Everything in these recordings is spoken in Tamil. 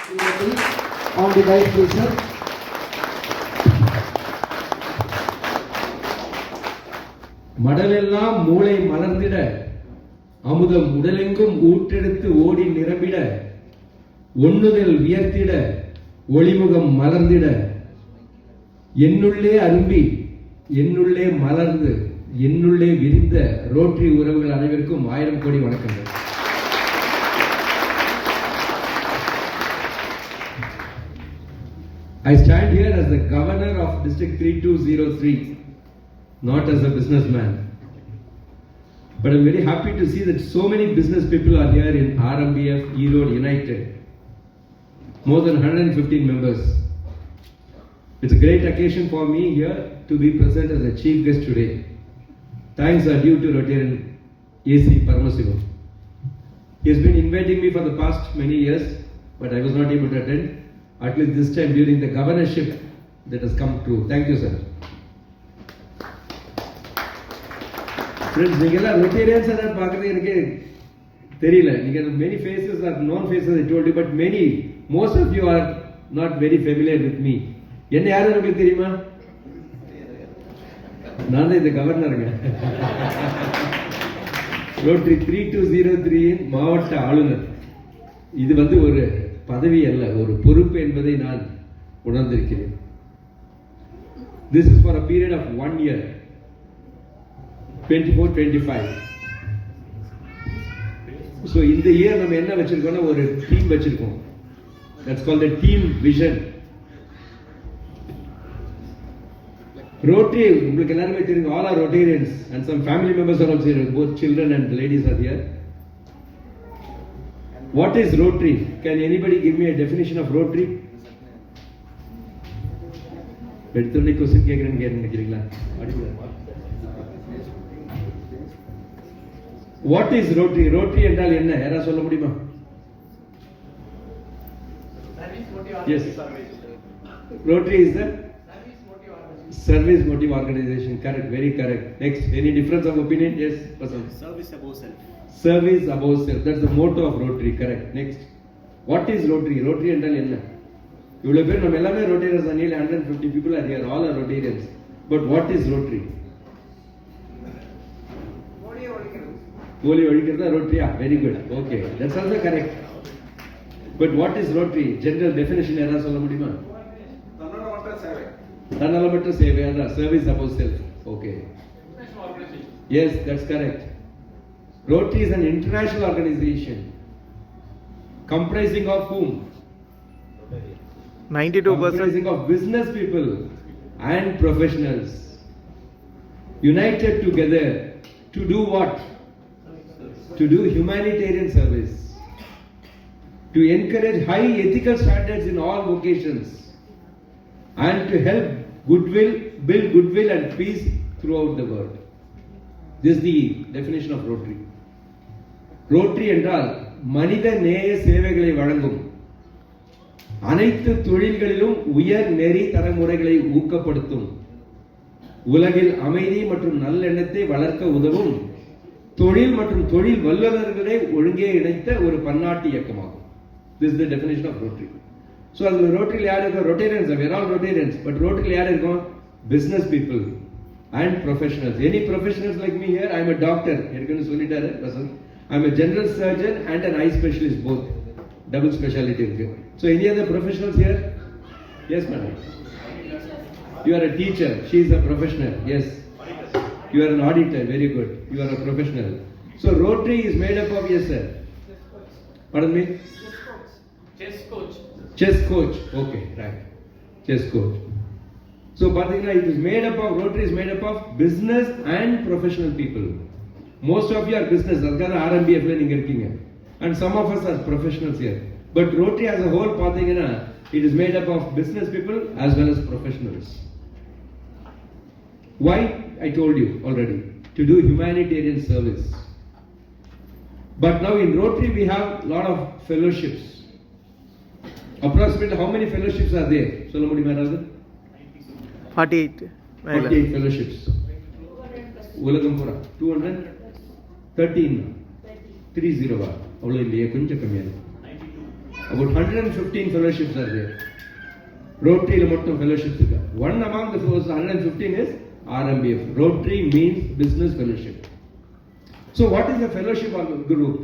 On the right, please, sir. மடலெல்லாம் மூளை மலர்ந்திட, அமுதம் உடலெங்கும் ஊற்றெடுத்து ஓடி நிரம்பிட, ஒண்ணுதல் வியர்த்திட, ஒளிமுகம் மலர்ந்திட, என்னுள்ளே அரும்பி என்னுள்ளே மலர்ந்து என்னுள்ளே விரிந்த ரோட்டரி உறவுகள் அனைவருக்கும் 1000 கோடி வணக்கங்கள். I stand here as the governor of District 3203, not as a businessman. But I'm very happy to see that so many business people are here in RMBF Erode United. More than 115 members. It's a great occasion for me here to be present as a chief guest today. Thanks are due to Rotarian AC Paramasivam. He has been inviting me for the past many years, but I was not able to attend. At least this time during the governorship that has come true. Thank you, sir. Friends, நீங்க எல்லாம் Rotarians எல்லாம் பார்க்கறது எனக்கு தெரியல. நீங்க many faces are known faces I told you, but most of you are not very familiar with me. என்ன யாரு உங்களுக்கு தெரியுமா? நான் தான் இந்த கவர்னருங்க. ரோட்டரி 3203 இன் மாவட்ட ஆளுநர். இது ஒரு பதவி அல்ல, ஒரு பொறுப்பு என்பதை நான் உணர்ந்திருக்கிறேன். This is for a period of 1 year, 24-25. So இந்த இயர் நம்ம என்ன வச்சிருக்கோம்னா ஒரு டீம் வச்சிருக்கோம். That's called the team vision. Rotary, உங்களுக்கு எல்லாருமே தெரியும், all are Rotarians and some family members are also here, both children and ladies are here. What is Rotary? Can anybody give me a definition of Rotary? எடுத்தோடனே கொஸ்டின் கேட்குறேன்னு நினைக்கிறீங்களா? What is Rotary? Rotary என்றால் என்ன? யாராவது சொல்ல முடியுமா? Yes. Rotary is the service motive organization. Correct, very correct. Next, any difference of opinion? Yes, person. Service above self. Service above self. That's the motto of Rotary. Correct. Next, what is Rotary? Rotary என்றால் என்ன? இவ்வளவு பேர் நம்ம எல்லாமே Rotarians are nearly 150 people are here. All are Rotarians. But what is Rotary? Polio ஒழிக்கிறதா Rotary? Very good. Okay, that's also correct. But what is Rotary? General definition யாராவது சொல்ல முடியுமா? தன்னலமற்ற சேவை. அதான் service above self. Okay. Yes, that's correct. Rotary is an international organization comprising of whom? 92%. Comprising of business people and professionals united together to do what? To do humanitarian service, to encourage high ethical standards in all vocations, and to help build goodwill and peace throughout the world. This is the definition of Rotary. Rotary என்றால் மனித நேய சேவைகளை வழங்கும், அனைத்து தொழில்களிலும் உயர் நெறி தரமுறைகளை ஊக்கப்படுத்தும், உலகில் அமைதி மற்றும் நல்லெண்ணத்தை வளர்க்க உதவும், தொழில் மற்றும் தொழில் வல்லுநர்களை ஒழுங்கே இணைத்த ஒரு பன்னாட்டு இயக்கமாகும். This is the definition of Rotary. So அதுல ரோட்டரியில் யார் இருக்கோம்? Rotarians. We are all Rotarians. But ரோட்டரியில் யார் இருக்கோம்? Business people and professionals. Any professionals like me here? I am a doctor. ஏற்கனவே சொல்லிட்டாரு Vasanth. I am a general surgeon and an eye specialist both. Double specialty இருக்கு. So any other professionals here? Yes, madam. You are a teacher. She is a professional. Yes. You are an auditor. Very good. You are a professional. So Rotary is made up of, yes sir. Pardon me? Chess coach. Chess coach. Okay, right. Chess coach. So பாத்தீங்கன்னா it is made up of, Rotary is made up of business and professional people. Most of you are business. அதுக்காக RMBF ல நீங்க இருக்கீங்க. And some of us are professionals here. But Rotary as a whole பாத்தீங்கன்னா it is made up of business people as well as professionals. Why? I told you already. To do humanitarian service. But now in Rotary we have a lot of fellowships. Approximately how many fellowships are there? சொல்ல முடியுமா யாராவது? 48 fellowships. உலகம் பூரா 213 30 அவ்வளவு இல்லையே, கொஞ்சம் கம்மியா இருக்கு. About 115 fellowships are there. Rotary மட்டும் fellowships இருக்கு. One among the 115 is RMBF. Rotary means business fellowship. So what is a fellowship group?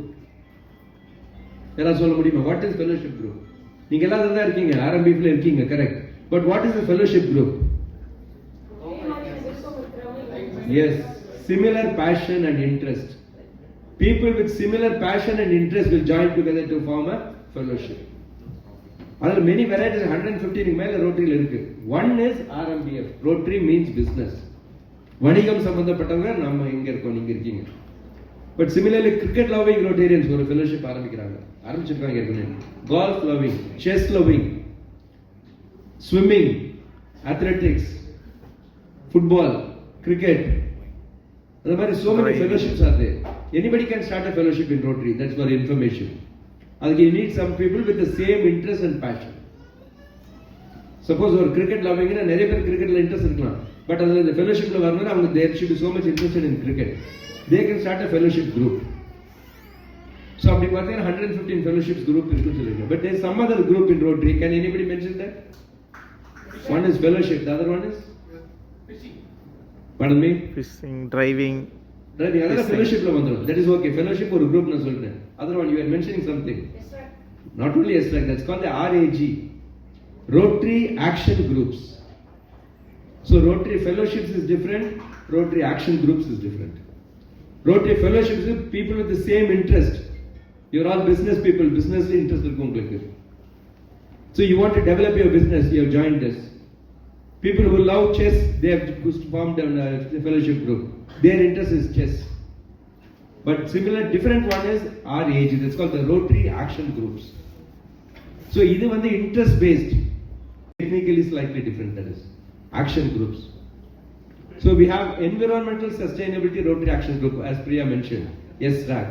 யாராவது சொல்ல முடியுமா? What is fellowship group? நீங்க எல்லாம் அதுல தான் இருக்கீங்க, RMBF ல இருக்கீங்க, correct. But what is a fellowship group? Yes, similar passion and interest. People with similar passion and interest will join together to form a fellowship. There are many varieties, 115 மேல ரோட்டரியில் இருக்கு. One is RMBF. Rotary means business. வணிகம் சம்பந்தப்பட்டவங்க நம்ம இங்க இருக்கோம், நீங்க இருக்கீங்க. But similarly, cricket loving Rotarians ஒரு fellowship ஆரம்பிச்சிருக்காங்க ஏற்கனவே. Golf loving, chess loving, swimming, athletics, football, cricket. The மாதிரி so many fellowships are there. Anybody can start a fellowship in Rotary. That's for information. அதுக்கு you need some people with the same interest and passion. Suppose ஒரு cricket lovingனா நிறைய பேர் cricketல இன்ட்ரெஸ்ட் இருக்கலாம். பட் அதுல இந்த fellowshipல வரணும்னா அவங்க there should be so much interested in cricket. They can start a fellowship group. So அப்படி பார்த்தீங்கன்னா 115 fellowships group இருக்குன்னு சொல்லிருக்கேன். But there is some other group in Rotary. Can anybody mention that? One is fellowship. The other one is? Fishing. Pardon me? Fishing, driving. Driving. Another fellowship la vandrum. That is okay. Fellowship ஒரு group நான் சொல்றேன். Other one you are mentioning something. Yes, sir. Not only yes, like that's called the RAG. Rotary Action Groups. So Rotary Fellowships is different. Rotary Action Groups is different. Rotary Fellowships is people with the same interest. You are all business people. Business interest இருக்கும் உங்களுக்கு. So you want to develop your business. You have joined this. People who love chess, they have formed a fellowship group. Their interest is chess. But similar, different one is RAG. That's called the Rotary Action Groups. So இது வந்து interest based. Technically slightly different, that is action groups. So we have Environmental Sustainability Rotary Action Group, as Priya mentioned. Yes, RAG.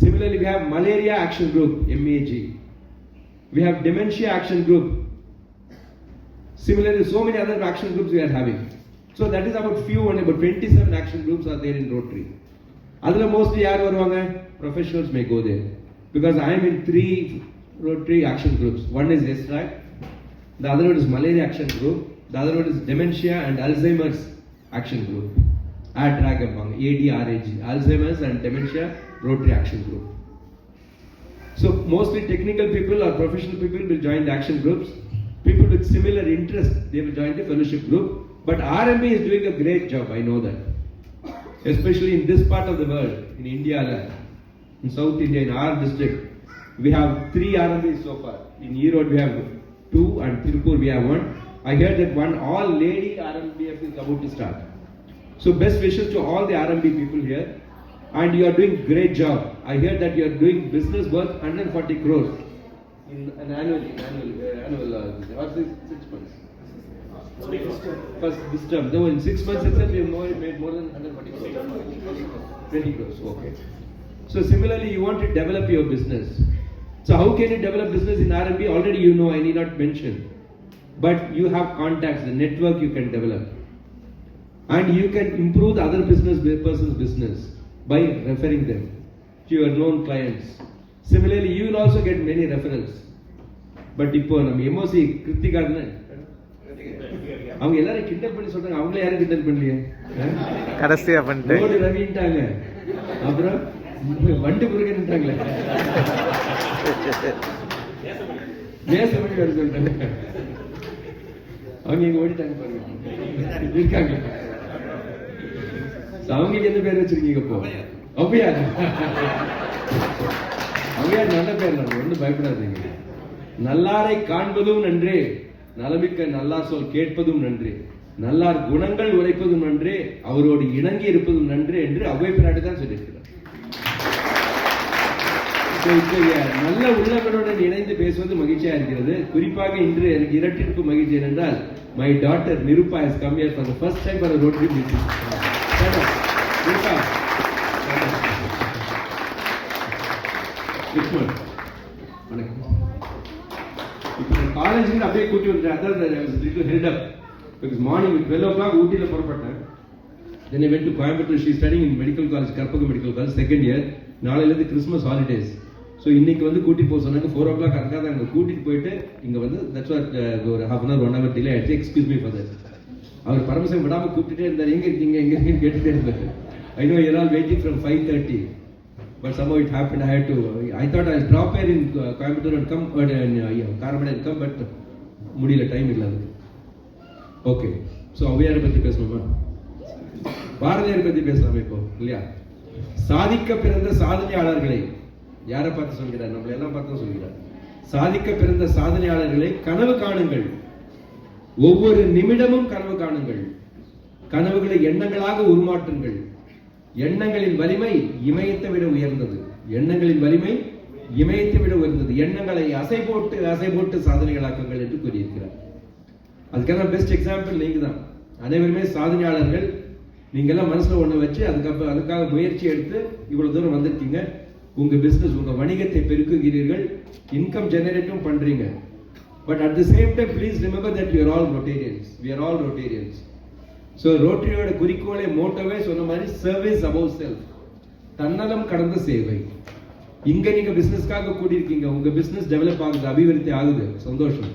Similarly, we have Malaria Action Group, MAG. We have Dementia Action Group. Similarly, so many other action groups we are having. So that is about few, only about 27 action groups are there in Rotary. Adula mostly yaar varuvanga? Professionals may go there. Because I am in 3 Rotary action groups. One is SRAG, the other one is Malaria Action Group, the other one is Dementia and Alzheimer's Action Group. ADRAG among ADRAG, Alzheimer's and Dementia Rotary Action Group. So mostly technical people or professional people will join the action groups. People with similar interest, they will join the fellowship group. But RMB is doing a great job, I know that. Especially in this part of the world, in India, in South India, in our district, we have 3 RMBs so far. In Erode we have 2 and Tirupur we have 1. I heard that one all-lady RMBF is about to start. So best wishes to all the RMB people here. And you are doing great job. I heard that you are doing business worth 140 crores. In an annual, or 6 months. First this term. Though in 6 months itself you have made more than 140 crores. 20 crores, okay. So similarly, you want to develop your business. So how can you develop business in RMB? Already you know, I need not mention. But you have contacts, the network you can develop. And you can improve the other person's business by referring them to your known clients. Similarly, you will also get many referrals. But இப்போ நம்ம எம்ஓசி கிருத்திகான்னு அவங்க எல்லாரும் கிண்டல் பண்ணி சொல்றாங்க, அவங்களே யாரும் கிண்டல் பண்ணலையே, கடைசியா பண்ணிட்டாங்க, ரோடு ரவிட்டாங்க, அப்புறம் வண்டு முருகன்ட்டாங்களே, தேசமணி வர சொல்லிட்டாங்க, அவங்க இங்க ஓடிட்டாங்க பாருங்க இருக்காங்க. அவங்களுக்கு என்ன பேர் வச்சிருக்கீங்க இப்போ? ஔவையார். ஔவையார் நல்ல பேர் தான், ஒன்றும் பயப்படாதீங்க. நல்லாரை காண்பதும் நன்றே, நலமிக்க நல்லார் சொல் கேட்பதும் நன்றே, நல்லார் குணங்கள் உரைப்பதும் நன்றே, அவரோடு இணங்கி இருப்பதும் நன்றே என்று ஔவை பிராட்டி தான் சொல்லியிருக்கிறார். நல்ல உள்ளங்களுடன் இணைந்து பேசுவது மகிழ்ச்சியா இருக்கிறது. குறிப்பாக இன்று எனக்கு இரட்டிப்பு மகிழ்ச்சி என்றால், my daughter Nirupa has come here for the first time for a Rotary meeting. Nirupa, வணக்கம். இப்போ காலேஜ்ல அப்படியே கூட்டி வந்துட்டேன். அதான் held up because morning 12 o'clock ஊட்டியில் புறப்பட்டேன். Then I went to Coimbatore. She is studying in medical college, Karpaga Medical College, second year. நாளையிலிருந்து கிறிஸ்மஸ் ஹாலிடேஸ். ஸோ இன்னைக்கு வந்து கூட்டிட்டு போக சொன்னாங்க 4 o'clock கரெக்டாக அங்கே கூட்டிட்டு போயிட்டு இங்கே வந்து தட்ஸ் வாட் ஒரு half an hour 1 hour delay ஆயிடுச்சு. Excuse me for that. அவர் பரமசிவம் விடாமல் கூப்பிட்டுட்டே இருந்தார், எங்கே இருக்கீங்க எங்கே இருக்கீங்கன்னு கேட்டுட்டே இருந்தார். I know you're all waiting from 5:30 but somehow it happened. I thought I'll drop here in Coimbatore and come Karamada and come, but முடியல, டைம் இல்லை அதுக்கு. ஓகே, ஸோ ஔவையாரை பற்றி பேசணுமா, பாரதியாரை பற்றி பேசலாமா இப்போ இல்லையா? சாதிக்க பிறந்த சாதனையாளர்களை யாரை பார்த்து சொல்கிறார்? நம்மளை எல்லாம் பார்த்து சொல்கிறார். சாதிக்க பிறந்த சாதனையாளர்களை கனவு காணுங்கள், ஒவ்வொரு நிமிடமும் கனவு காணுங்கள், கனவுகளை எண்ணங்களாக உருமாற்றுங்கள். எண்ணங்களின் வலிமை இமயத்தை விட உயர்ந்தது. எண்ணங்களின் வலிமை இமயத்தை விட உயர்ந்தது. எண்ணங்களை அசை போட்டு சாதனைகளாக்குங்கள் என்று கூறியிருக்கிறார். அதுக்கான பெஸ்ட் எக்ஸாம்பிள் நீங்க தான். அனைவருமே சாதனையாளர்கள். நீங்க எல்லாம் மனசுல ஒண்ணு வச்சு அதுக்காக முயற்சி எடுத்து இவ்வளவு தூரம் வந்திருக்கீங்க. உங்க பிசினஸ், உங்க வணிகத்தை பெருக்குகிறீர்கள், இன்கம் ஜெனரேட்டும் பண்றீங்க. But at the same time please remember that you are all Rotarians. We are all Rotarians. So ரோட்டரியோட குறிக்கோளே, மோட்டோவே சொன்ன மாதிரி சர்வீஸ் அபவ் செல்ஃப், தன்னலம் கடந்த சேவை. இங்க நீங்க பிசினஸ்க்காக கூடியிருக்கீங்க, உங்க பிசினஸ் டெவலப் ஆகுது, அபிவிருத்தி ஆகுது, சந்தோஷம்.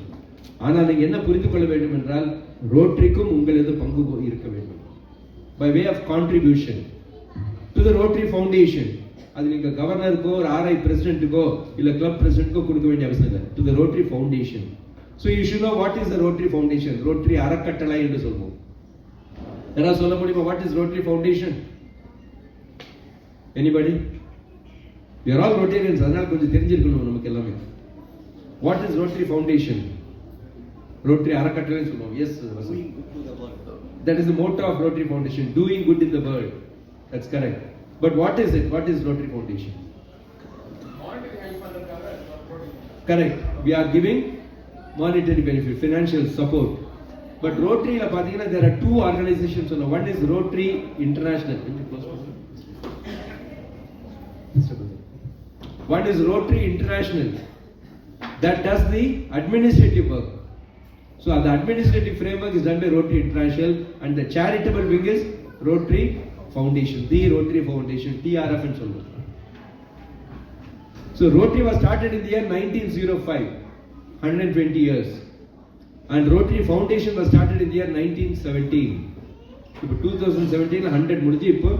ஆனால் நீங்க என்ன புரிந்து கொள்ள வேண்டும் என்றால், ரோட்டரிக்கும் உங்களது பங்கு இருக்க வேண்டும். By way of contribution to the Rotary Foundation. அது நீங்க கவர்னருக்கோ ஒரு RI பிரசிடென்ட்டுக்கோ இல்ல கிளப் பிரசிடென்ட்டுக்கோ கொடுக்க வேண்டிய அவசியம் இல்லை. To the Rotary Foundation. So you should know what is the Rotary Foundation. Rotary அறக்கட்டளை என்று சொல்வோம். யாராவது சொல்ல முடியுமா what is Rotary Foundation? Anybody? we are all Rotarians, அதனால கொஞ்சம் தெரிஞ்சிருக்கணும் நமக்கு எல்லாமே. What is Rotary Foundation? Rotary அறக்கட்டளைன்னு சொல்லுவோம். Yes, Doing good to the world. that is the motto of Rotary Foundation, doing good in the world. That's correct. But what is it? What is Rotary Foundation? Correct. We are giving monetary benefit, financial support. But Rotary la pathina there are two organizations. One is Rotary International. One is Rotary International that does the administrative work. So the administrative framework is done by Rotary International, and the charitable wing is Rotary Foundation, the Rotary Foundation, TRF and so on. So Rotary was started in the year 1905, 120 years. And Rotary Foundation was started in the year 1917. இப்போ 2017 100 முடிஞ்சு இப்போ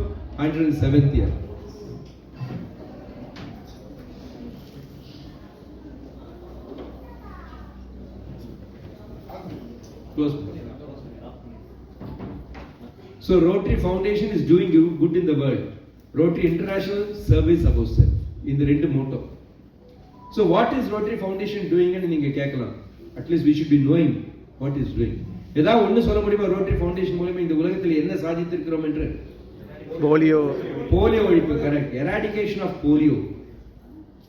107th year. Close. So Rotary Foundation is doing good in the world. Rotary International, service above self. இந்த ரெண்டு Moto. So what is Rotary Foundation doing ன்னு நீங்க கேட்கலாம். At least we should be knowing what is doing. ஏதாவது ஒண்ணு சொல்ல முடியுமா ரோட்டரி ஃபவுண்டேஷன் மூலமா இந்த உலகத்தில் என்ன சாதித்திருக்கிறோம் என்று? போலியோ ஒழிப்பு. கரெக்ட். Eradication of polio.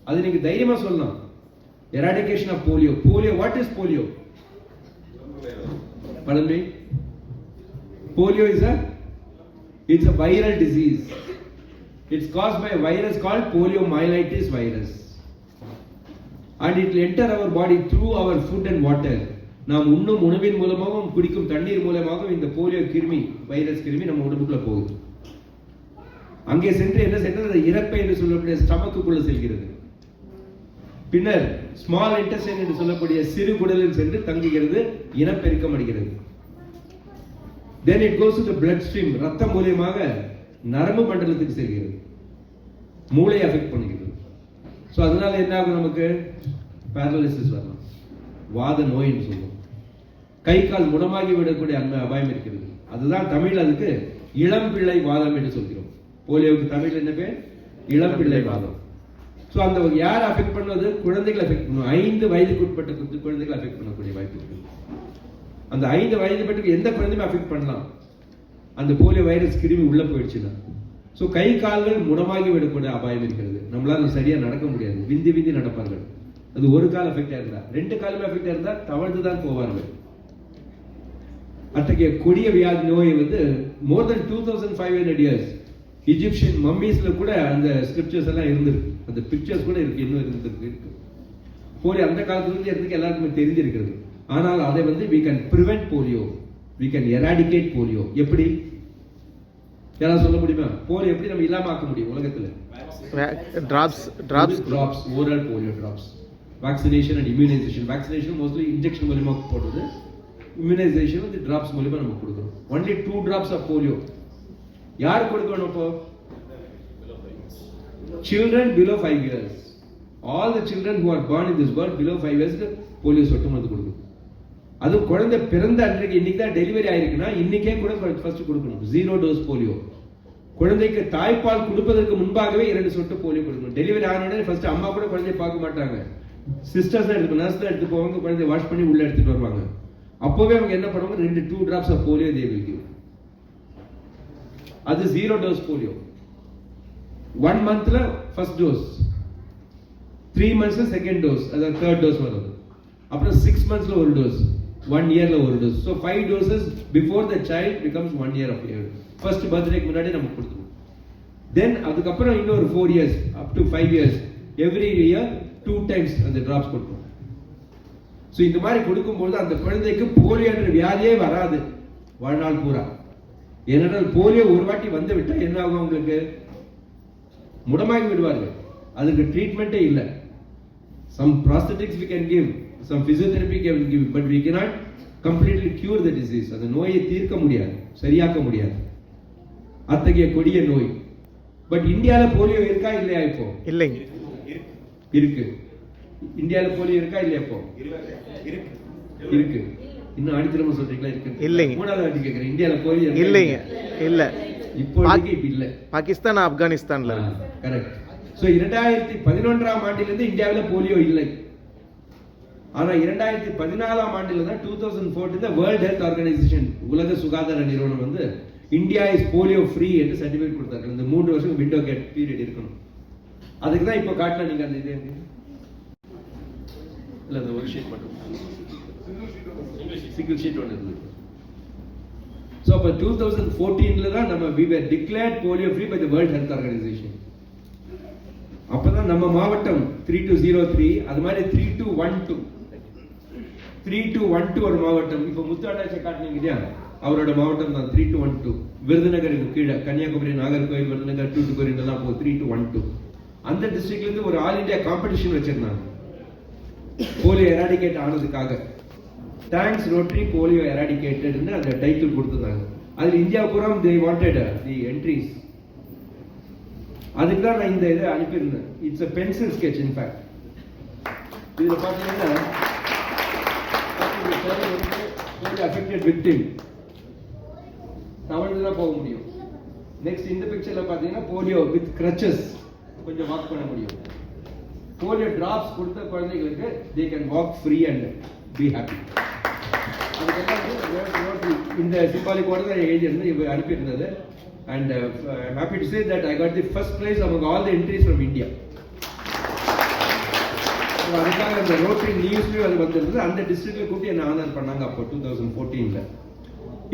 அது நீங்க தைரியமா சொல்லலாம். Eradication of polio. What is polio? Pardon me? Polio is it's a viral disease. It's caused by a virus called poliomyelitis virus. And it will enter our body through our food and water. நாம் உண்ணும் உணவின் மூலமாகவும் குடிக்கும் தண்ணீர் மூலமாகவும் இந்த போலியோ கிருமி, வைரஸ் கிருமி நம்ம உடம்புக்குள்ள போகுது. அங்கே சென்று என்ன செய்யறது? இறப்பை என்று சொல்லக்கூடிய ஸ்டமக்குள்ள செல்கிறது. பின்னர் ஸ்மால் இன்டெஸ்டைன் என்று சொல்லக்கூடிய சிறு குடலில் சென்று தங்குகிறது, இனப்பெருக்கம் அடைகிறது. Then it goes to the blood stream, ரத்தம் மூலமாக நரம்பு மண்டலத்துக்கு செல்கிறது, மூளையை அஃபெக்ட் பண்ணுகிறது. ஸோ அதனால என்ன ஆகும்? நமக்கு பேரலிசிஸ் வரலாம், வாத நோயின்னு சொல்லுவோம், கை கால் முடமாகி விடக்கூடிய அந்த அபாயம் இருக்கிறது. அதுதான் தமிழ் அதுக்கு இளம்பிள்ளை வாதம் என்று சொல்கிறோம். போலியோவுக்கு தமிழ் என்ன பேர்? இளம்பிள்ளை வாதம். ஸோ அந்த யார் அஃபெக்ட் பண்ணுவது? குழந்தைகளை அஃபெக்ட் பண்ணும். 5 வயதுக்கு உட்பட்ட குழந்தைகளை அஃபெக்ட் பண்ணக்கூடிய வாய்ப்பு இருக்கு. அந்த 5 வயதுக்கு எந்த குழந்தையுமே அஃபெக்ட் பண்ணலாம் அந்த போலியோ வைரஸ் கிருமி உள்ள போயிடுச்சுன்னா. ஸோ கை கால்கள் முடமாகி விடக்கூடிய அபாயம் இருக்கிறது. நம்மளால சரியா நடக்க முடியாது, விந்தி நடப்பார்கள். அது ஒரு கால் அஃபெக்ட் ஆயிருந்தா, 2 காலுமே அஃபெக்ட் ஆயிருந்தா தவழ்ந்து தான் போவார்கள். அத்தகைய கொடிய வியாதி நோய் வந்து more than 2500 years இஜிப்சியன் மம்மீஸ்ல கூட அந்த ஸ்கிரிப்சர்ஸ் எல்லாம் இருந்திருக்கு, அந்த பிக்சர்ஸ் கூட இருக்கு, இன்னும் இருந்திருக்கு. போலியோ அந்த காலத்துல இருந்து இருக்கு, எல்லாருக்குமே தெரிஞ்சிருக்கிறது. ஆனால் அதை வந்து we can prevent polio, we can eradicate polio. எப்படி? யாராவது சொல்ல முடியுமா? போலியோ எப்படி நம்ம இல்லாம ஆக்க முடியும் உலகத்துல? Drops. Oral polio drops. Vaccination and immunization. Vaccination mostly injection மூலமா போடுறது. Immunization வந்து drops மூலமா நம்ம கொடுக்கிறோம். Only 2 drops of polio. யார் கொடுக்கணும் அப்போ? Children below 5 years. All the children who are born in this world below 5 years polio சொட்டு மருந்து கொடுக்கணும். அது குழந்தை பிறந்த அன்றைக்கு இன்னைக்கு தான் டெலிவரி ஆயிருக்குன்னா இன்னைக்கே கூட ஃபர்ஸ்ட் கொடுக்கணும். 0 டோஸ் போலியோ. குழந்தைக்கு தாய்ப்பால் கொடுப்பதற்கு முன்பாகவே 2 சொட்டு போலியோ கொடுக்கணும். டெலிவரி ஆன உடனே ஃபர்ஸ்ட் அம்மா கூட குழந்தைய பார்க்க மாட்டாங்க. சிஸ்டர்ஸ் தான் எடுத்து நர்ஸ் தான் எடுத்து போவாங்க, குழந்தைய வாஷ் பண்ணி உள்ள எடுத்துட்டு வருவாங்க. அப்போவே அவங்க என்ன பண்ணுவாங்க, 2 drops of polio they will give. அது 0 டோஸ் போலியோ. 1 monthல ஃபர்ஸ்ட் டோஸ், 3 monthsல செகண்ட் டோஸ், அதாவது தேர்ட் டோஸ் வருது. அப்புறம் 6 monthsல ஒரு டோஸ், 1 yearல ஒரு dose. So 5 doses before the child becomes 1 year of age. First birthday முன்னாடி நம்ம கொடுத்துருவோம். Then அதுக்கப்புறம் இன்னொரு 4 years up to 5 years every year 2 times அந்த டிராப்ஸ் கொடுப்போம். ஸோ இந்த மாதிரி கொடுக்கும்போது அந்த குழந்தைக்கு போலியோ என்ற வியாதியே வராது வாழ்நாள் பூரா. ஏனென்றால் போலியோ ஒரு வாட்டி வந்து விட்டா என்ன ஆகும், உங்களுக்கு முடமாகி விடுவார்கள். அதுக்கு ட்ரீட்மெண்ட்டே இல்லை. Some prosthetics we can give, some physiotherapy we can give, but we cannot completely cure the disease. அந்த நோயை தீர்க்க முடியாது, சரியாக்க முடியாது. அத்தகைய கொடிய நோய். பட் இந்தியால போலியோ இருக்கா இல்லையா? இப்போ இல்லைங்க. இருக்கு. இந்தியால போலியோ இருக்கா இல்லையா? இப்போ இருக்கு. இன்னும் ஆணித்தரமா சொல்றீங்களா? இருக்கு. இல்லைங்க. மூணாவது வாட்டி கேக்குறேன், இந்தியால போலியோ இல்லைங்க. இல்ல. இப்போதைக்கு இப்ப இல்ல. பாகிஸ்தான், ஆப்கானிஸ்தான்ல. கரெக்ட். ஸோ 2011ஆம் ஆண்டிலிருந்து இந்தியாவில் போலியோ இல்லை. ஆனா 2014ஆம் ஆண்டில் தான் 2014 வேர்ல்ட் ஹெல்த் ஆர்கனைசேஷன், உலக சுகாதார நிறுவனம் வந்து இந்தியா இஸ் போலியோ ஃப்ரீ என்று சர்டிஃபிகேட் கொடுத்தாங்க. இந்த 3 வருஷம் விண்டோ கேட் பீரியட் இருக்கணும். அதுக்கு தான் இப்போ காட்டல. நீங்க அந்த இது இல்ல, அந்த ஒரு ஷீட் மட்டும் சிங்கிள் ஷீட் ஒன்று இருக்கு. ஸோ அப்போ 2014ல தான் நம்ம we were declared polio free by the World Health Organization. அப்பதான் நம்ம மாவட்டம் 3203, அது மாதிரி 3212 ஒரு மாவட்டம். இப்போ முத்தாண்டாச்சை காட்டினீங்க இல்லையா, அவரோட மாவட்டம் தான் 3212. விருதுநகருக்கு கீழே கன்னியாகுமரி, நாகர்கோவில், விருதுநகர், தூத்துக்குடி எல்லாம் போ 3212. அந்த டிஸ்ட்ரிக்ட்ல இருந்து ஒரு ஆல் இந்தியா காம்படிஷன் வச்சிருந்தாங்க போலியோ எராடிகேட் ஆனதுக்காக. தேங்க்ஸ் ரோட்டரி போலியோ எராடிகேட்டட்னு அந்த டைட்டில் கொடுத்திருந்தாங்க. அதில் இந்தியா பூரா they wanted the entries. அதுக்கு தான் நான் இந்த இதை அனுப்பியிருந்தேன். It's a pencil sketch in fact. இதுல பாத்தீங்கன்னா affected victim தமிழ்ல தான் போக முடியும். நெக்ஸ்ட் இந்த பிக்சர்ல பாத்தீங்கன்னா போலியோ வித் crutches, கொஞ்சம் வாக் பண்ண முடியும். போலியோ டிராப்ஸ் கொடுத்த குழந்தைகளுக்கு they can walk free and be happy. அதுக்கப்புறம் இந்த சிம்பாலிக் ஓட தான் எழுதியிருந்தேன், அனுப்பியிருந்தது. And I'm happy to say that I got the first prize among all the entries from India. அதுக்காக அந்த ரோட்டரி நியூஸ்லயும் அது வந்திருந்தது. அந்த டிஸ்ட்ரிக்ட்ல கூட்டி என்ன ஆனர் பண்ணாங்க அப்போ 2014ல.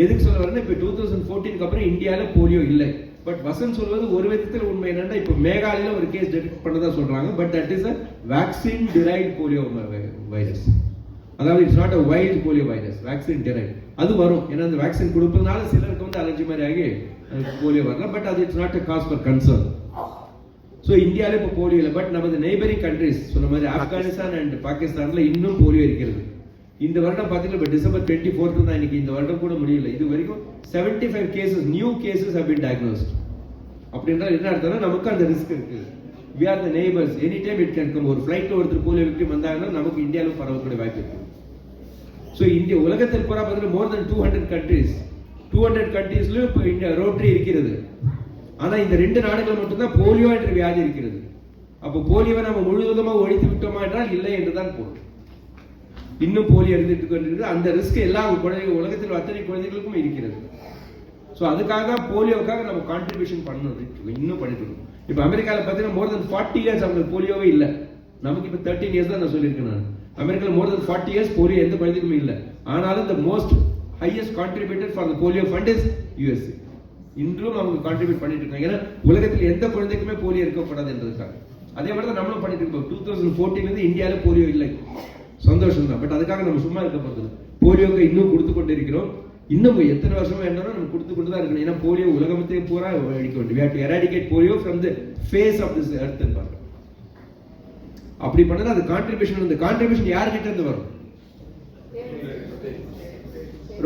எதுக்கு சொல்ல வரேன்னா, இப்போ 2014க்கு அப்புறம் இந்தியால போலியோ இல்லை. பட் வசந்த் சொல்வது ஒரு விதத்தில் உண்மை. என்னன்னா, இப்போ மேகாலயில ஒரு கேஸ் டெடெக்ட் பண்ணதா சொல்றாங்க. But that is a vaccine derived polio virus. அதாவது it's not a wild polio virus, vaccine derived. அது வரும். ஏன்னா அந்த வேக்சின் கொடுப்பதனால சிலருக்கு வந்து அலர்ஜி மாதிரி ஆகி போலியோ வரலாம். பட் அது it's not a cause for concern. So இந்தியாவில் இப்போ போலியோ இல்லை. பட் நமது நெய்பரிங் கண்ட்ரிஸ் சொன்ன மாதிரி ஆப்கானிஸ்தான் அண்ட் பாகிஸ்தான்ல இன்னும் போலியோ இருக்கிறது. இந்த வருடம் பார்த்தீங்கன்னா இப்போ December 24 தான் இன்னைக்கு. இந்த வருடம் கூட முடியல. இது வரைக்கும் 75 cases, new cases have been diagnosed. அப்படின்றால் என்ன அர்த்தம்னா, நமக்கு அந்த ரிஸ்க் இருக்கு. We are the neighbors. Any time it can come. ஒரு ஃபிளைட்ல ஒருத்தர் போலியோ விக்டிம் வந்தாங்கன்னா நமக்கு இந்தியாவிலும் பரவக்கூடிய வாய்ப்பு இருக்கு. ஸோ இந்தியா உலகத்தில் பூரா பார்த்தீங்கன்னா more than 200 countries, 200 countries-லயும் இப்போ இந்தியா ரோட்டரி இருக்கிறது. ஆனா இந்த 2 நாடுகள் மட்டும்தான் போலியோ என்ற வியாதி இருக்கிறது. அப்போ போலியோவை நம்ம முழுவதுமாக ஒழித்து விட்டோமா என்றால் இல்லை என்றுதான் பொருள். இன்னும் போலியோ இருந்துட்டு கொண்டிருக்கிறது. அந்த ரிஸ்க் எல்லா குழந்தைகள், உலகத்தில் அத்தனை குழந்தைகளுக்கும் இருக்கிறது. ஸோ அதுக்காக தான் போலியோவுக்காக நம்ம கான்ட்ரிபியூஷன் பண்ணணும், இன்னும் பண்ணிட்டு. இப்போ அமெரிக்காவில் பார்த்தீங்கன்னா more than 40 years அவங்களுக்கு போலியோவே இல்லை. நமக்கு இப்போ 13 years தான் நான் சொல்லியிருக்கேன். நான் அமெரிக்காவில் more than 40 years போலியோ எந்த குழந்தைக்குமே இல்லை. ஆனாலும் the most highest contributor for the polio fund is USA. இன்றும் அவங்க கான்ட்ரிபியூட் பண்ணிட்டு இருக்காங்க. ஏன்னா உலகத்தில் எந்த குழந்தைக்குமே போலியோ இருக்கக்கூடாது என்றதுக்காக. அதே மாதிரி தான் நம்மளும் பண்ணிட்டு இருக்கோம். 2014 இந்தியாவில் போலியோ இல்லை, சந்தோஷம் தான். பட் அதுக்காக நம்ம சும்மா இருக்க போகிறது. போலியோக்கு இன்னும் கொடுத்து கொண்டு இருக்கிறோம். இன்னும் எத்தனை வருஷமா இருந்தாலும் நம்ம கொடுத்து கொண்டு தான் இருக்கணும். ஏன்னா போலியோ உலகத்தை பூரா அழிக்க வேண்டும். We have to eradicate polio from the face of this earth ன்னு பாருங்க. அப்படி பண்ணா அது கான்ட்ரிபியூஷன், அந்த கான்ட்ரிபியூஷன் யார்கிட்ட இருந்து வரும்?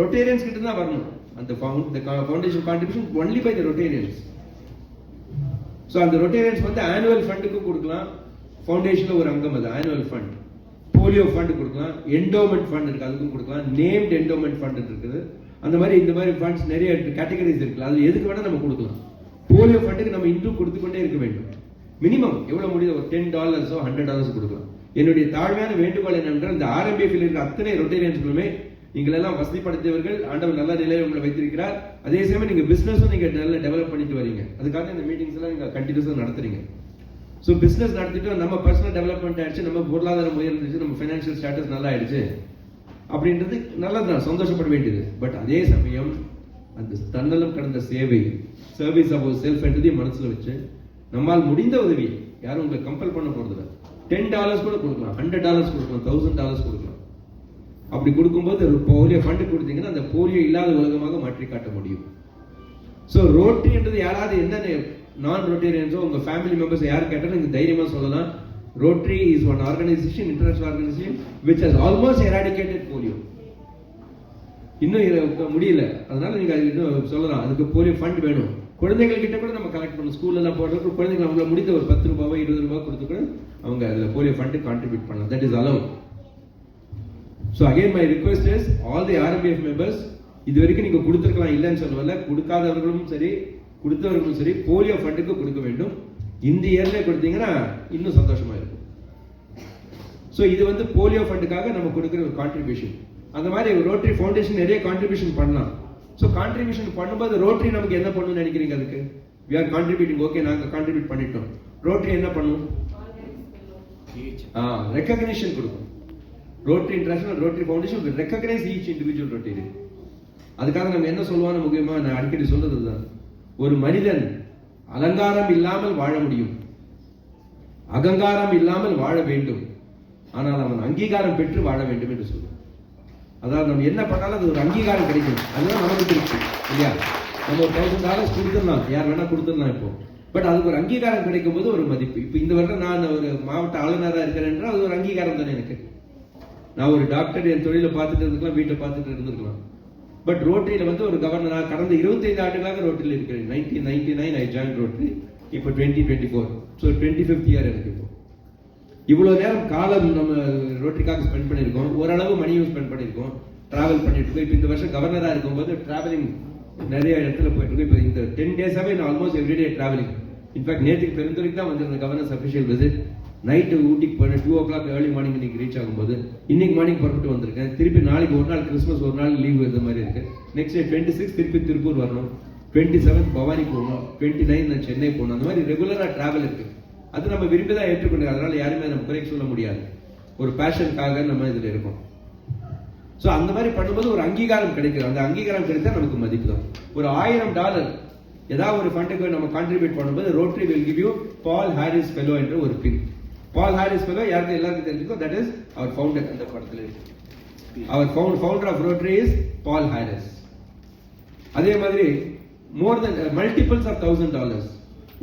ரொட்டேரியன்ஸ் கிட்ட தான் வரணும். அந்த foundation contribution only by the Rotarians. So அந்த ரொட்டேரியன்ஸ் வந்து ஆனுவல் ஃபண்டுக்கு கொடுக்கலாம். ஃபவுண்டேஷன்ல ஒரு அங்கம் அது ஆனுவல் ஃபண்ட். போலியோ ஃபண்ட் கொடுக்கலாம், என்டோமெண்ட் ஃபண்ட் இருக்கு, அதுக்கும் கொடுக்கலாம், நேம்ட் என்டோமெண்ட் ஃபண்ட் இருக்குது. அந்த மாதிரி இந்த மாதிரி ஃபண்ட்ஸ் நிறைய கேட்டகரிஸ் இருக்கு. அது எதுக்கு வேணா நம்ம கொடுக்கலாம். போலியோ ஃபண்டுக்கு நம்ம இன்னும் கொடுத்துக்கொண்டே இருக்க வேண்டும். மினிமம் எவ்வளவு முடியுது, ஒரு $10 $100 கொடுக்கலாம். என்னுடைய தாழ்மையான வேண்டுகோள் என்னவென்றால், இந்த ஆர்எம்பிஎஃப்ல இருக்க அத்தனை ரொட்டேரியன்ஸ்களுமே நீங்கள் எல்லாம் வசதிப்படுத்தியவர்கள், ஆண்டவர் நல்ல நிலையில் உங்களை வைத்திருக்கிறார். அதே சமயம் நீங்க பிசினஸும் நீங்க நல்லா டெவலப் பண்ணிட்டு வரீங்க. அதுக்காக இந்த மீட்டிங்ஸ் எல்லாம் நீங்க கண்டினியூஸா நடத்துறீங்க. ஸோ பிசினஸ் நடத்திட்டு நம்ம பர்சனல் டெவலப்மெண்ட் ஆயிடுச்சு, நம்ம பொருளாதாரம் உயர்ந்துச்சு, நம்ம ஃபைனான்சியல் ஸ்டேட்டஸ் நல்லா ஆயிடுச்சு அப்படின்றது நல்லதுதான், சந்தோஷப்பட வேண்டியது. பட் அதே சமயம் அந்த தன்னலம் கடந்த சேவை, சர்வீஸ் ஆஃப் செல்ஃப் என்றதையும் மனசுல வச்சு நம்மால் முடிந்த உதவி, யாரும் உங்களை கம்பல் பண்ண போறது $10 கூட கொடுக்கலாம், $100 கொடுக்கலாம், $1000 கொடுக்கலாம். அப்படி கொடுக்கும்போது ஒரு போலியோ ஃபண்டு கொடுத்தீங்கன்னா அந்த போலியோ இல்லாத உலகமாக மாற்றி காட்ட முடியும். ஸோ ரோட்டரி என்றது யாராவது என்ன நான் ரொட்டேரியன்ஸோ உங்க ஃபேமிலி மெம்பர்ஸ் யார் கேட்டாலும் நீங்க தைரியமா சொல்லலாம், rotary is one organisation, international organisation which has almost eradicated polio. இன்னும் முடியல, அதனால நீங்க இன்னும் சொல்லலாம் அதுக்கு போலியோ ஃபண்ட் வேணும். குழந்தைகள் கிட்ட கூட நம்ம கலெக்ட் பண்ணணும். ஸ்கூல்ல எல்லாம் போடுறதுக்கு குழந்தைங்க அவங்கள முடிந்த ஒரு $10 $20 கொடுத்து கூட அவங்க அதுல போலியோ ஃபண்ட் கான்ட்ரிபியூட் பண்ணலாம். That is allowed. So again my request is all the RMBF members, இது வரைக்கும் நீங்க கொடுத்திருக்கலாம் இல்லன்னு சொல்லல, கொடுக்காதவர்களும் சரி கொடுத்தவர்களும் சரி போலியோ ஃபண்டுக்கு கொடுக்க வேண்டும். இந்த இயர்ல கொடுத்தீங்கன்னா இன்னும் சந்தோஷமா இருக்கும். சோ இது வந்து போலியோ ஃபண்டுக்காக நம்ம கொடுக்கிற ஒரு கான்ட்ரிபியூஷன். அந்த மாதிரி ரோட்டரி ஃபவுண்டேஷன் நிறைய கான்ட்ரிபியூஷன் பண்ணலாம். சோ கான்ட்ரிபியூஷன் பண்ணும்போது ரோட்டரி நமக்கு என்ன பண்ணணும்னு நினைக்கிறீங்க? அதுக்கு we are contributing, ஓகே நாங்க கான்ட்ரிபியூட் பண்ணிட்டோம். ரோட்டரி என்ன பண்ணும்? ரெகக்னிஷன் கொடுக்கும். Rotary international rotary foundation will recognize each individual Rotarian. அதுக்காக நம்ம என்ன சொல்லுவாங்க முக்கியமா, நான் அடிக்கடி சொல்றது தான், ஒரு மனிதன் அலங்காரம் இல்லாமல் வாழ முடியும், அகங்காரம் இல்லாமல் வாழ வேண்டும், ஆனால் அவன் அங்கீகாரம் பெற்று வாழ வேண்டும் என்று சொல்லுவோம். அதாவது நம்ம என்ன பண்ணாலும் அது ஒரு அங்கீகாரம் கிடைக்கும். அதுதான் நமக்கு திருப்தி இல்லையா? நம்ம ஒரு $1000 கொடுத்துடலாம், யார் வேணா கொடுத்துடலாம் இப்போ. பட் அதுக்கு ஒரு அங்கீகாரம் கிடைக்கும் போது ஒரு மதிப்பு. இப்போ இந்த வருடம் நான் ஒரு மாவட்ட ஆளுநராக இருக்கிறேன் என்றால் அது ஒரு அங்கீகாரம் தானே எனக்கு. நான் ஒரு டாக்டர் என் தொழிலை பார்த்துட்டு இருந்துக்கலாம், வீட்டை பார்த்துட்டு இருந்திருக்கலாம். பட் ரோட்டரியில வந்து ஒரு கவர்னராக கடந்த 25 ஆண்டுகளாக ரோட்டரியில் இருக்கிறேன். 1999 ஐ ஜாயின் ரோட்டரி. இப்போ 2024, ஸோ 25th இயர் எனக்கு. இப்போ இவ்வளவு நேரம் காலம் நம்ம ரோட்டரிக்காக ஸ்பெண்ட் பண்ணியிருக்கோம், ஓரளவு மணியும் ஸ்பெண்ட் பண்ணியிருக்கோம், டிராவல் பண்ணிட்டு இருக்கோம். இப்போ இந்த வருஷம் கவர்னராக இருக்கும்போது டிராவலிங் நிறைய இடத்துல போயிட்டு இருக்கோம். இப்போ இந்த 10 டேஸாவே நான் ஆல்மோஸ்ட் எவ்ரிடே டிராவலிங். இன்ஃபேக்ட் நேற்றுக்கு பெருந்துறைக்கு தான் வந்திருந்தேன் கவர்னர்ஸ் அஃபிஷியல் விசிட். நைட்டு ஊட்டிக்கு போனேன், 2 o'clock ஏர்லி மார்னிங் இன்னைக்கு ரீச் ஆகும்போது, இன்னைக்கு மார்னிங் புறப்பட்டு வந்திருக்கேன். திருப்பி நாளைக்கு ஒரு நாள் கிறிஸ்மஸ், ஒரு நாள் லீவ் இந்த மாதிரி இருக்கு. நெக்ஸ்ட் டே 26 திருப்பி திருப்பூர் வரணும், 27 பவானி போகணும், 29 நான் சென்னை போகணும். அந்த மாதிரி ரெகுலரா டிராவல் இருக்கு. அது நம்ம விரும்பி தான் ஏற்றுக்கொண்டு, அதனால யாருமே நம்ம குறை சொல்ல முடியாது. ஒரு பேஷனுக்காக நம்ம இதுல இருக்கோம். சோ அந்த மாதிரி பண்ணும்போது ஒரு அங்கீகாரம் கிடைக்கும். அந்த அங்கீகாரம் கிடைத்தா நமக்கு மதிப்பு தான். ஒரு $1000 ஏதாவது ஒரு ஃபண்டுக்கு நம்ம கான்ட்ரிபியூட் பண்ணும்போது Rotary will give you Paul Harris fellow என்ற ஒரு பின். பால் ஹாரிஸ் ஃபெலோ யாருக்கு எல்லாருக்கும் தெரிஞ்சுக்கும், தட் இஸ் அவர் ஃபவுண்டர். அந்த படத்துல அவர் founder of Rotary is Paul Harris. அதே மாதிரி மோர் தென் மல்டிபிள்ஸ் ஆஃப் $1000,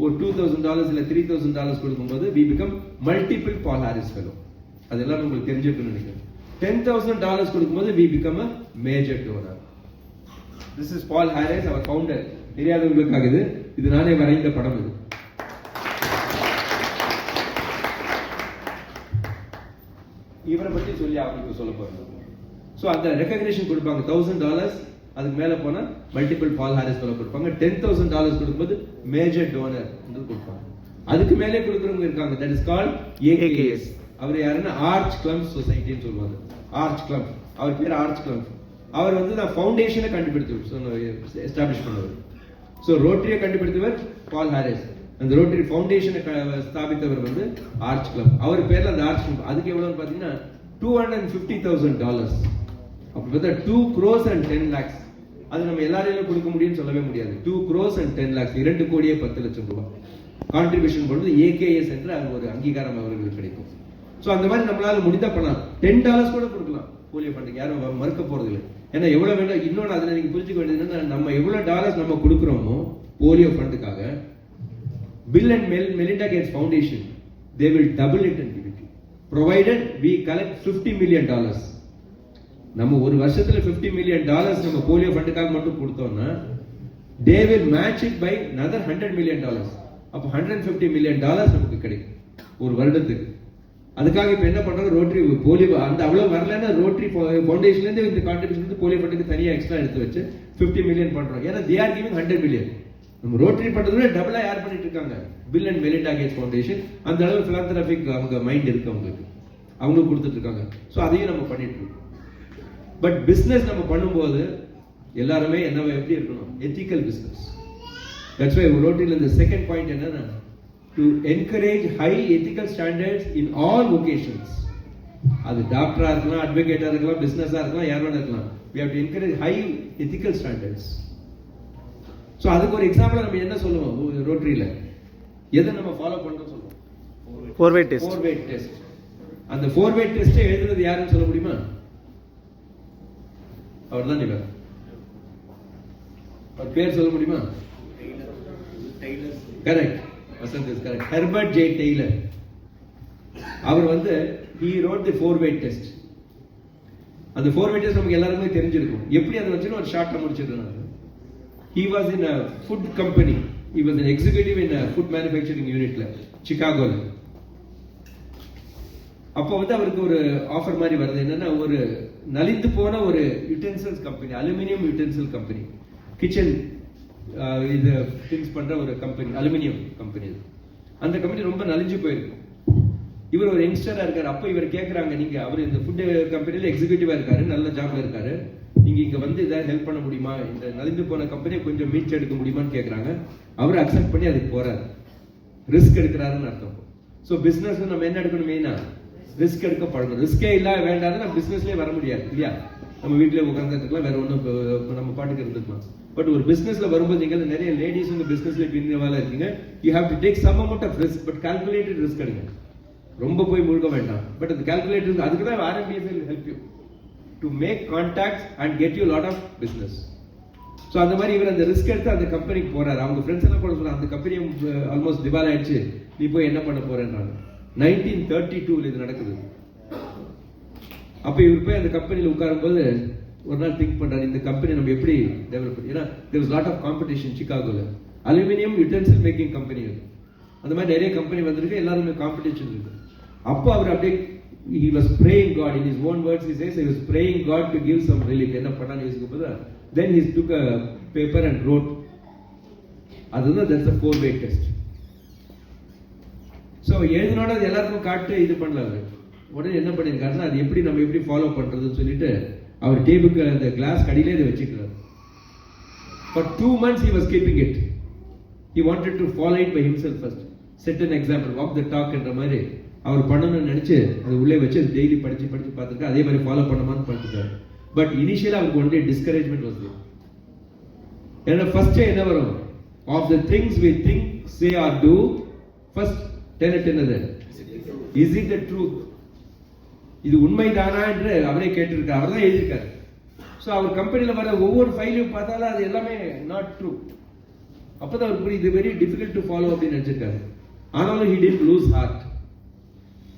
ஒரு $2000 இல்ல $3000 கொடுக்கும்போது we become multiple Paul Harris fellow. அதெல்லாம் உங்களுக்கு தெரிஞ்சிருக்குன்னு நினைக்கிறேன். $10,000 கொடுக்கும்போது we become a major donor. This is Paul Harris, our founder. தெரியாதவங்களுக்காக இது நானே வரைந்த படம். இது இவரை பத்தி சொல்லி அவங்களுக்கு சொல்ல போறாங்க. சோ அந்த ரெகக்னிஷன் கொடுப்பாங்க. $1000 அதுக்கு மேல போனா மல்டிபிள் பால் ஹாரிஸ் ஃபெலோ கொடுப்பாங்க. $10,000 கொடுக்கும்போது மேஜர் டோனர் என்று கொடுப்பாங்க. அதுக்கு மேலே கொடுக்குறவங்க இருக்காங்க, தட் இஸ் கால்ட் AKS. அவர் யாருன்னா ஆர்ச் கிளம்ப் சொசைட்டின்னு சொல்லுவாங்க. ஆர்ச் கிளம்ப், அவர் பேர் ஆர்ச் கிளம்ப். அவர் வந்து நான் ஃபவுண்டேஷனை கண்டுபிடித்தவர், எஸ்டாப்ளிஷ் பண்ணவர். சோ ரோட்டரியை கண்டுபிடித்தவர் பால் ஹாரிஸ். அந்த ரோட்டரி ஃபவுண்டேஷனை ஸ்தாபித்தவர் வந்து ஆர்ச் கிளப். அவர் பேர்ல அந்த ஆர்ச் கிளப். அதுக்கு எவ்வளவுன்னு பாத்தீங்கன்னா $250,000. அப்படி பார்த்தா 2 crores and 10 lakhs. அது நம்ம எல்லாரையும் கொடுக்க முடியும்னு சொல்லவே முடியாது. 2 crores and 10 lakhs, 2,10,00,000 கான்ட்ரிபியூஷன் பண்ணுவது AKS என்று அது ஒரு அங்கீகாரம் அவர்களுக்கு கிடைக்கும். சோ அந்த மாதிரி நம்மளால முடிந்தா பண்ணலாம். $10 கூட கொடுக்கலாம் போலியோ ஃபண்டுக்கு, யாரும் மறுக்க போறது இல்லை. ஏன்னா எவ்வளோ வேண்டாம். இன்னொன்று அதில் நீங்கள் புரிஞ்சுக்க வேண்டியது என்னன்னா, நம்ம எவ்வளோ டாலர்ஸ் நம்ம கொடுக்குறோமோ போலியோ ஃபண்டுக்காக, Bill and Melinda Gates foundation they will double it and give it, provided we collect $50 million. நம்ம ஒரு வருஷத்துல $50 million நம்ம போலியோ ஃபண்டுக்காக மட்டும் கொடுத்தோம்னா, they will match it by another $100 million. அப்போ $150 million நமக்கு கிடைக்கும் ஒரு வருடத்துக்கு. அதுக்காக இப்போ என்ன பண்றாங்க, ரோட்டரி போலியோ அந்த அவ்வளோ வரலன்னா ரோட்டரி ஃபவுண்டேஷன்லேருந்து இந்த கான்ட்ரிபியூஷன் போலியோ ஃபண்டுக்கு தனியாக எக்ஸ்ட்ரா எடுத்து வச்சு 50 million பண்றோம். ஏன்னா they are giving 100 million. நம்ம ரோட்டரி பண்றதுல டபுளா யார் பண்ணிட்டு இருக்காங்க, Bill and Melinda Gates Foundation. அந்த அளவு philanthropic அவங்க மைண்ட் இருக்கு அவங்களுக்கு, அவங்களுக்கு கொடுத்துட்டு இருக்காங்க. ஸோ அதையும் நம்ம பண்ணிட்டு இருக்கோம். பட் பிசினஸ் நம்ம பண்ணும்போது எல்லாருமே என்ன எப்படி இருக்கணும், எத்திக்கல் பிசினஸ். தட்ஸ் வை ரோட்டரியில் இந்த செகண்ட் பாயிண்ட் என்னன்னா, to encourage high ethical standards in all vocations. அது டாக்டரா இருக்கலாம், அட்வொகேட்டா இருக்கலாம், பிசினஸா இருக்கலாம், யார் வேணா இருக்கலாம். we have to encourage high ethical standards. So அதுக்கு ஒரு எக்ஸாம்பிள் நம்ம என்ன சொல்லுவோம் ரோட்டரியில், எதை நம்ம ஃபாலோ பண்ணுறோம் சொல்லுவோம், 4-way test. 4-way test. அந்த 4-way டெஸ்ட்டை எழுதுறது யாருன்னு சொல்ல முடியுமா? அவர் தான் இவர். அவர் பேர் சொல்ல முடியுமா? Correct, Vasanth is correct. Herbert J Taylor. அவர் வந்து he wrote the 4-way test. அந்த 4-way test நமக்கு எல்லாருமே தெரிஞ்சிருக்கும். எப்படி அதை வச்சுன்னு ஒரு ஷார்ட்டை முடிச்சிருக்காங்க. He was in a food company. He was an executive in a food manufacturing unitல சிகாகோல. அப்போ வந்து அவருக்கு ஒரு ஆஃபர் மாதிரி வருது. என்னன்னா, ஒரு நலிந்து போன ஒரு utensils company, aluminium utensil company, kitchen இது திங்ஸ் பண்ற ஒரு கம்பெனி, அலுமினியம் கம்பெனி. அந்த கம்பெனி ரொம்ப நலிஞ்சு போயிருக்கு. இவர் ஒரு யங்ஸ்டரா இருக்காரு. அப்போ இவர் கேட்கறாங்க, நீங்க அவர் இந்த ஃபுட் கம்பெனில எக்ஸிக்யூட்டிவா இருக்காரு, நல்ல ஜாப்ல இருக்காரு, நீங்க இங்க வந்து ஏதாவது ஹெல்ப் பண்ண முடியுமா, இந்த நலிந்து போன கம்பெனியை கொஞ்சம் மீட்சி எடுக்க முடியுமான்னு கேட்கறாங்க. அவர் அக்செப்ட் பண்ணி அதுக்கு போறாரு. ரிஸ்க் எடுக்கிறாருன்னு அர்த்தம். ஸோ பிசினஸ் நம்ம என்ன எடுக்கணும், மெயினா ரிஸ்க் எடுக்க பழகணும். ரிஸ்கே இல்லாத வேண்டாம் நம்ம பிசினஸ்லேயே வர முடியாது இல்லையா? நம்ம வீட்டிலே உட்காந்துக்கலாம், வேற ஒன்றும் நம்ம பாட்டுக்கு இருந்துக்கலாம். பட் ஒரு பிசினஸ்ல வரும்போது நீங்க நிறைய லேடிஸ் உங்க பிசினஸ்ல இன்வால்வ் இருக்கீங்க. You have to take some amount of risk, but calculated risk எடுங்க. ரொம்ப போய் முழுக்க வேண்டாம். பட் அந்த கால்குலேட்டர், அதுக்கு தான் RMBF will help you to make contacts and get you a lot of business. So அந்த மாதிரி இவர் அந்த ரிஸ்க் எடுத்து அந்த கம்பெனிக்கு போறாரு. அவங்க ஃப்ரெண்ட்ஸ் எல்லாம் கூட சொல்றாங்க, அந்த கம்பெனி ஆல்மோஸ்ட் திவால் ஆயிடுச்சு, நீ போய் என்ன பண்ண போறேன்றாங்க. 1932 இது நடக்குது. அப்ப இவர் போய் அந்த கம்பெனியில் உட்காரும் போது ஒரு நாள் திங்க் பண்றாரு, இந்த கம்பெனி நம்ம எப்படி டெவலப் பண்ணி, ஏன்னா there was lot of competition சிகாகோல. அலுமினியம் யூட்டென்சில் மேக்கிங் கம்பெனி, அந்த மாதிரி நிறைய கம்பெனி வந்திருக்கு, எல்லாருமே காம்படிஷன் இருக்கு. அப்போ அவர் அப்படியே he was praying God, in his own words he says he was praying God to give some relief. என்ன பண்ணான்னு யோசிக்கும்போது then he took a paper and wrote. அதுதான் that's a 4-way test. So எழுதினோட அது எல்லாருக்கும் காட்டு இது பண்ணல. அவர் உடனே என்ன பண்ணியிருக்காருன்னா, அது எப்படி நம்ம எப்படி ஃபாலோ பண்றதுன்னு சொல்லிட்டு அவர் டேபிளுக்கு அந்த கிளாஸ் கடியிலே இதை வச்சுக்கிறார். For 2 months he was keeping it. He wanted to follow it by himself first. Set an example, walk the talk என்ற மாதிரி அவர் பண்ணணும்னு நினைச்சு அது உள்ளே வச்சு அது டெய்லி படிச்சு பார்த்துருக்காரு. அதே மாதிரி ஃபாலோ பண்ணமான்னு பார்த்துருக்காரு. பட் இனிஷியலா அவருக்கு ஒன்லி டிஸ்கரேஜ்மெண்ட் வருது. ஏன்னா ஃபர்ஸ்ட் என்ன வரும், of the things we think, say or do, first tenet என்னது, is it the truth? இது உண்மைதானா என்று அவரே கேட்டிருக்காரு, அவர் தான் எழுதியிருக்காரு. ஸோ அவர் கம்பெனியில் வர ஒவ்வொரு ஃபைலையும் பார்த்தாலும் அது எல்லாமே நாட் ட்ரூ. அப்பதான் அவருக்கு புரியுது, வெரி டிஃபிகல்ட் டு ஃபாலோ அப்படின்னு நினைச்சிருக்காரு. ஆனாலும் he didn't lose heart.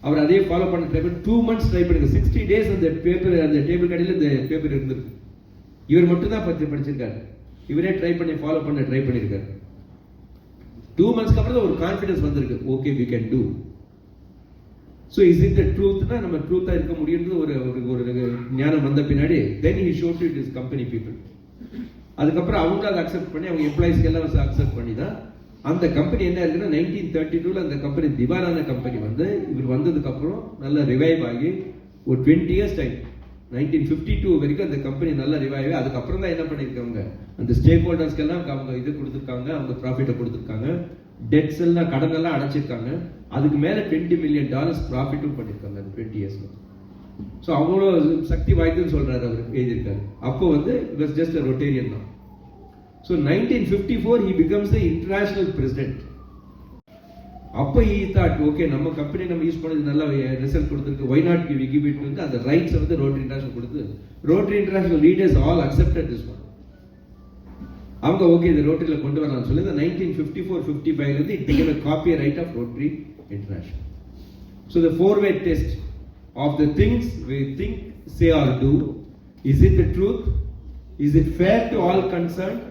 அவர் அதே ஃபாலோ பண்ண ட்ரை பண்ணி 2 months ட்ரை பண்ணுங்க. 60 days அந்த பேப்பர், அந்த டேபிள் கடையில் இந்த பேப்பர் இருந்திருக்கு. இவர் மட்டும் தான் படிச்சிருக்காரு. இவரே ட்ரை பண்ணி ஃபாலோ பண்ண ட்ரை பண்ணியிருக்காரு. 2 monthsக்கு அப்புறம் ஒரு கான்ஃபிடன்ஸ் வந்திருக்கு, okay we can do. So is it the ட்ரூத்னா நம்ம ட்ரூத்தா இருக்க முடியும்னு ஒரு ஞானம் வந்த பின்னாடி then he showed it his company people. அதுக்கப்புறம் அவங்க அதை அக்செப்ட் பண்ணி அவங்க எம்ப்ளாயிஸ்க்கு எல்லாம் அக்செப்ட் பண்ணி தான் அந்த கம்பெனி என்ன இருக்குன்னா 1932 அந்த கம்பெனி திவாலான கம்பெனி வந்து இவர் வந்ததுக்கு அப்புறம் நல்ல ரிவைவ் ஆகி ஒரு 20 years டைம் 1952 வரைக்கும் அந்த கம்பெனி நல்ல ரிவைவ் ஆகி அதுக்கப்புறம் தான் என்ன பண்ணியிருக்காங்க, அந்த ஸ்டேக் ஹோல்டர்ஸ்க்கு எல்லாம் அவங்க இது கொடுத்துருக்காங்க, அவங்க ப்ராஃபிட்டை கொடுத்துருக்காங்க, டெட்ஸ் எல்லாம் கடன் எல்லாம் அடைச்சிருக்காங்க. அதுக்கு மேல $20 million ப்ராஃபிட்டும் பண்ணியிருக்காங்க அந்த 20 yearsல. ஸோ அவ்வளோ சக்தி வாய்ந்துன்னு சொல்றாரு அவர் எழுதியிருக்காரு. அப்போ வந்து it was just a Rotarian தான். So 1954 he becomes the international president. அப்போ ஈ தாட் ஓகே நம்ம கம்பெனி நம்ம யூஸ் பண்ணது நல்லா ரிசல்ட் கொடுத்துருக்கு, why not give give it வந்து அந்த ரைட்ஸ் வந்து ரோட்டரி இன்டர்நேஷனல் கொடுத்து Rotary International leaders all accepted this one. அவங்க ஓகே இது ரோட்டரியில் கொண்டு வரலாம்னு சொல்லி இந்த 1954-55 இருந்து it became a copyright of Rotary International. So the four-way test of the things we think, say or do, is it the truth? Is it fair to all concerned?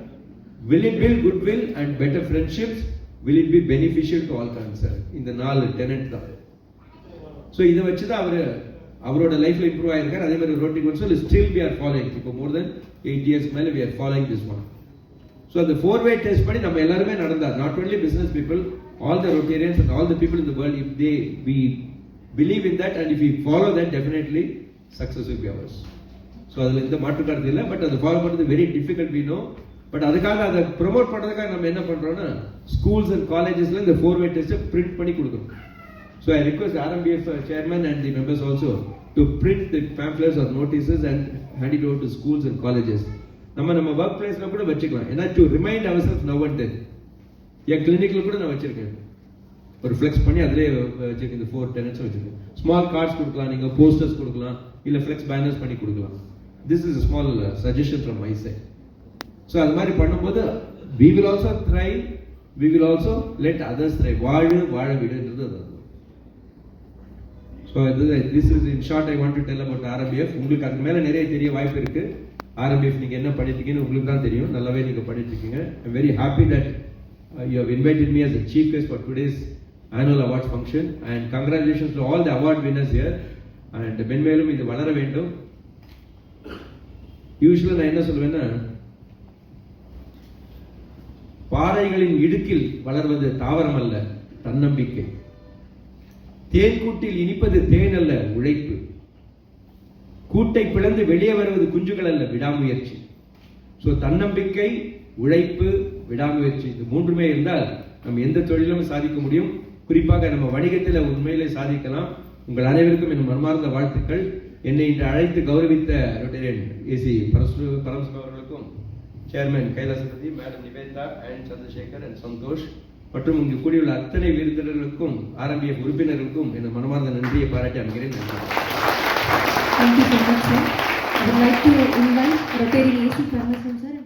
Will it build goodwill and better friendships? Will it be beneficial to all concerned? இந்த 4 டெனன்ட் தான். ஸோ இதை வச்சு தான் அவரோட லைஃப்ல இம்ப்ரூவ் ஆயிருக்காரு. அதே மாதிரி rotary council still we are following. இப்போ more than 8 years மேலே we are following this one. So அந்த 4-way test பண்ணி நம்ம எல்லாருமே நடந்தார். Not only business people, all the Rotarians and all the people in the world, if we believe in that and if we follow that, definitely success will be ours. So அதில் எந்த மாற்று கருத்து இல்லை. பட் அதை ஃபாலோ பண்ணுறது very difficult we know. But அதுக்காக அதை ப்ரொமோட் பண்ணுறதுக்காக நம்ம என்ன பண்ணுறோம்னா ஸ்கூல்ஸ் அண்ட் காலேஜஸ்ல இந்த 4-way டெஸ்ட்டை பிரிண்ட் பண்ணி கொடுக்கணும். So I request RMBF chairman and the members also to print the pamphlets or notices and hand it over to schools and colleges. நம்ம ஒர்க் பிளேஸ்ல கூட வச்சுக்கலாம். ஏன்னா to remind our self now and then. என் கிளினிக்ல கூட நான் வச்சிருக்கேன், ஒரு ஃபிளெக்ஸ் பண்ணி அதிலே வச்சிருக்கேன். இந்த 4 டெனன்ட்ஸ் வச்சிருக்கேன். ஸ்மால் கார்ட்ஸ் கொடுக்கலாம், நீங்க போஸ்டர்ஸ் கொடுக்கலாம், இல்ல ஃபிளெக்ஸ் பேனர்ஸ் பண்ணி கொடுக்கலாம். This is a small suggestion from my side. So அது மாதிரி பண்ணும்போது we will also thrive, we will also let others thrive. வாழ விடுன்றது அது. So this is in short I want to tell about RMBF. உங்களுக்கு அது மேல நிறைய தெரிய வாய்ப்பு இருக்கு. RMBF நீங்க என்ன பண்ணிட்டு இருக்கீங்கன்னு உங்களுக்கு தான் தெரியும். நல்லாவே நீங்க பண்ணிட்டு இருக்கீங்க. I'm very happy that you have invited me as a chief guest for today's annual awards function, and congratulations to all the award winners here. And மென்மேலும் இது வளர வேண்டும். யூசுவலா நான் என்ன சொல்லுவேன்னா, பாறைகளின் இடுக்கில் வளர்வது தாவரம் அல்ல, தன்னம்பிக்கை. தேன் கூட்டில் இனிப்பது தேன் அல்ல, உழைப்பு. கூட்டை பிளந்து வெளியே வருவது குஞ்சுகள் அல்ல, விடாமுயற்சி. ஸோ தன்னம்பிக்கை, உழைப்பு, விடாமுயற்சி, இது 3மே இருந்தால் நம்ம எந்த தொழிலும் சாதிக்க முடியும். குறிப்பாக நம்ம வணிகத்தில் உண்மையிலே சாதிக்கலாம். உங்கள் அனைவருக்கும் என் மனமார்ந்த வாழ்த்துக்கள். என்னை இன்று அழைத்து கௌரவித்த ரோட்டரியன் ஏசி பரமசிவம் அவர்களுக்கும், chairman Kailasapathi, madam Nivetha and Chandrasekhar and Santhosh மற்றும் இங்கு கூடியுள்ள அத்தனை விருந்தினர்களுக்கும் RMBF உறுப்பினர்களுக்கும் என் மனமார்ந்த நன்றியை பாராட்டி அமைகிறேன். Thank you so much, sir. I would like to invite Rotary AC Pharmaceutical sir.